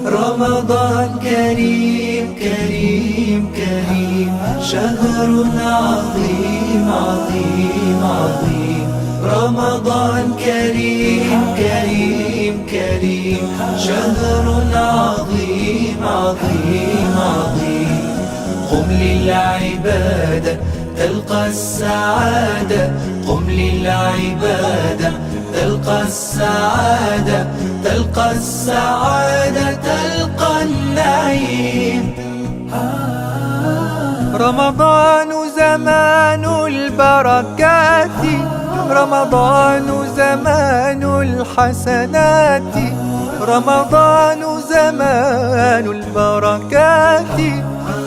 رمضان كريم كريم كريم، شهر عظيم عظيم عظيم. رمضان كريم كريم كريم، شهر عظيم عظيم عظيم. قم للعبادة تلقى السعادة، قم للعبادة تلقى السعادة، تلقى السعادة تلقى النعيم. رمضان زمان البركات، رمضان زمان الحسنات، رمضان زمان البركات،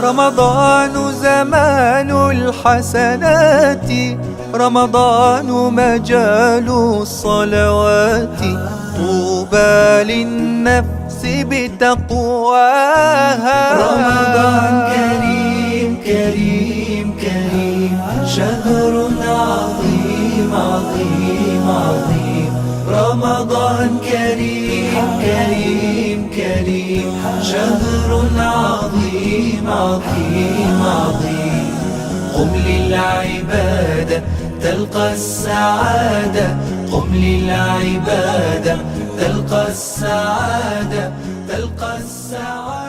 رمضان زمان الحسنات، رمضان مجال الصلوات. طوبى للنفس بتقواها. رمضان كريم كريم كريم، شهر عظيم عظيم عظيم. رمضان كريم كريم كريم، شهر عظيم عظيم عظيم. قم للعبادة تلقى السعادة، قم للعبادة تلقى السعادة، تلقى السعادة.